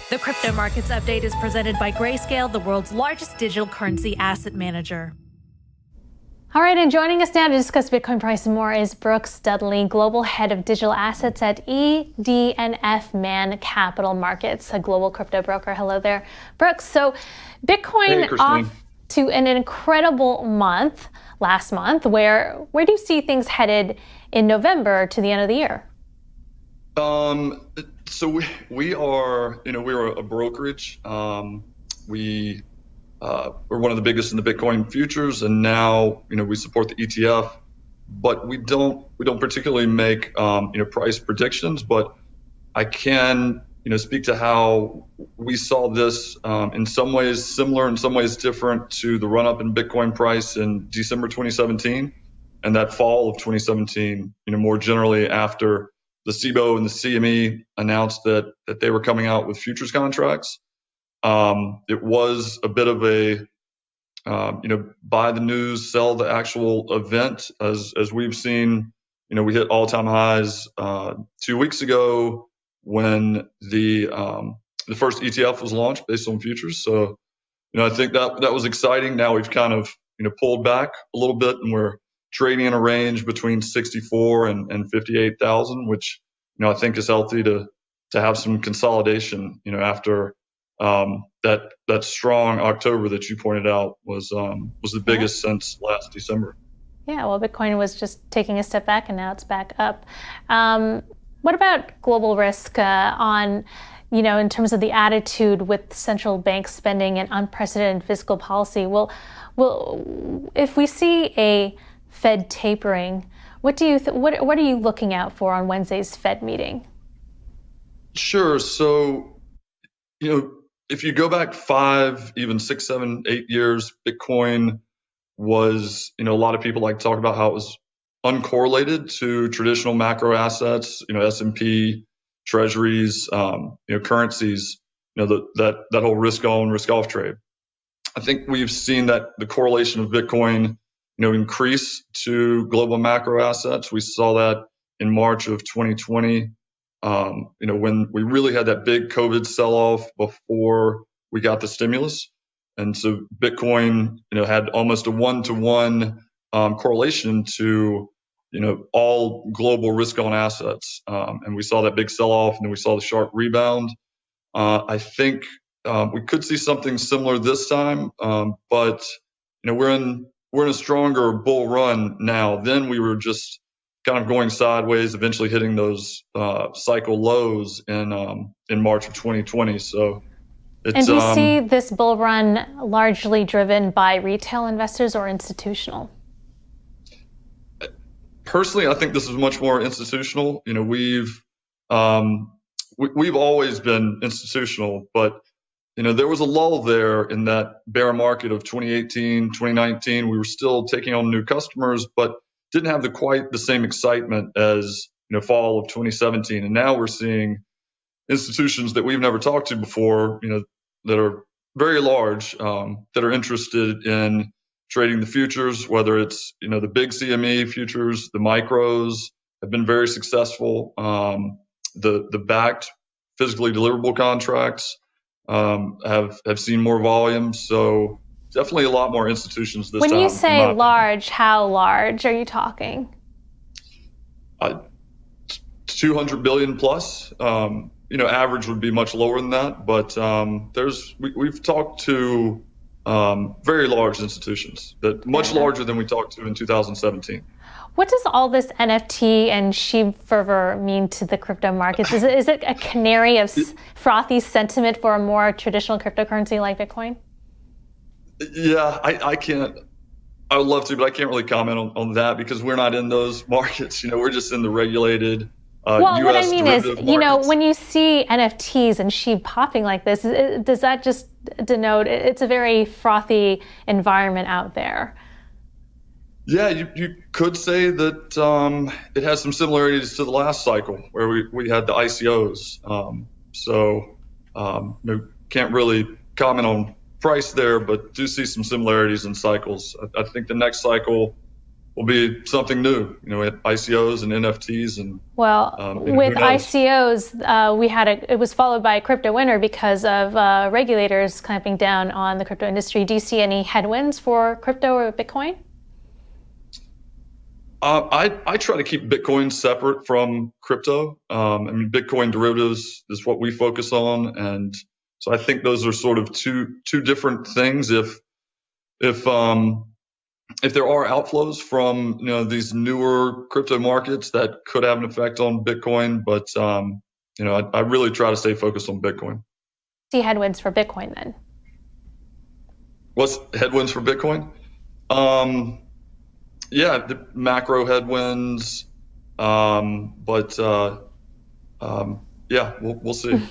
The Crypto Markets Update is presented by Grayscale, the world's largest digital currency asset manager. All right, and joining us now to discuss Bitcoin price and more is Brooks Dudley, Global Head of Digital Assets at ED&F Man Capital Markets, a global crypto broker. Hello there, Brooks. So Bitcoin off to an incredible month last month. Where do you see things headed in November to the end of the year? So we are, we're a brokerage. We're one of the biggest in the Bitcoin futures, and now, we support the ETF, but we don't particularly make, price predictions, but I can, speak to how we saw this, in some ways similar, in some ways different to the run up in Bitcoin price in December 2017 and that fall of 2017, more generally after the SIBO and the CME announced that they were coming out with futures contracts. It was a bit of a, buy the news, sell the actual event, as we've seen. We hit all-time highs 2 weeks ago when the first ETF was launched based on futures. So, I think that was exciting. Now we've kind of, pulled back a little bit, and we're trading in a range between 64 and 58,000, which, I think is healthy to have some consolidation, after that strong October that you pointed out was the biggest since last December. Yeah, well, Bitcoin was just taking a step back, and now it's back up. What about global risk in terms of the attitude with central bank spending and unprecedented fiscal policy? Will if we see a Fed tapering, what are you looking out for on Wednesday's Fed meeting? Sure. So, if you go back 5, even 6, 7, 8 years, Bitcoin was, a lot of people like to talk about how it was uncorrelated to traditional macro assets, S&P, treasuries, currencies, that whole risk on, risk off trade. I think we've seen that the correlation of Bitcoin, increase to global macro assets. We saw that in March of 2020. When we really had that big COVID sell-off before we got the stimulus. And so Bitcoin, had almost a 1-to-1 correlation to, all global risk-on assets. And we saw that big sell-off, and then we saw the sharp rebound. I think we could see something similar this time, but, we're in a stronger bull run now. Then we were just kind of going sideways, eventually hitting those cycle lows in March of 2020. So, and do you see this bull run largely driven by retail investors or institutional? Personally, I think this is much more institutional. We've always been institutional, but there was a lull there in that bear market of 2018, 2019. We were still taking on new customers, but didn't have quite the same excitement as fall of 2017. And now we're seeing institutions that we've never talked to before, that are very large, that are interested in trading the futures, whether it's the big CME futures, the micros have been very successful. The backed physically deliverable contracts have seen more volume. So definitely a lot more institutions this time. When you say large, how large are you talking? 200 billion plus. Average would be much lower than that, but we've talked to very large institutions, that much larger than we talked to in 2017. What does all this NFT and SHIB fervor mean to the crypto markets? Is it a canary of frothy sentiment for a more traditional cryptocurrency like Bitcoin? Yeah, I would love to, but I can't really comment on that because we're not in those markets. We're just in the regulated well, US what I mean is, markets. when you see NFTs and SHIB popping like this, does that just denote it's a very frothy environment out there? Yeah, you could say that it has some similarities to the last cycle where we had the ICOs. Can't really comment on price there, but do see some similarities in cycles. I think the next cycle will be something new. We had ICOs and NFTs, and well, with who knows? ICOs, it was followed by a crypto winter because of regulators clamping down on the crypto industry. Do you see any headwinds for crypto or Bitcoin? I try to keep Bitcoin separate from crypto. Bitcoin derivatives is what we focus on, and so I think those are sort of two different things. If there are outflows from these newer crypto markets, that could have an effect on Bitcoin, but I really try to stay focused on Bitcoin. See headwinds for Bitcoin then? What's headwinds for Bitcoin? Yeah, the macro headwinds, but yeah, we'll see.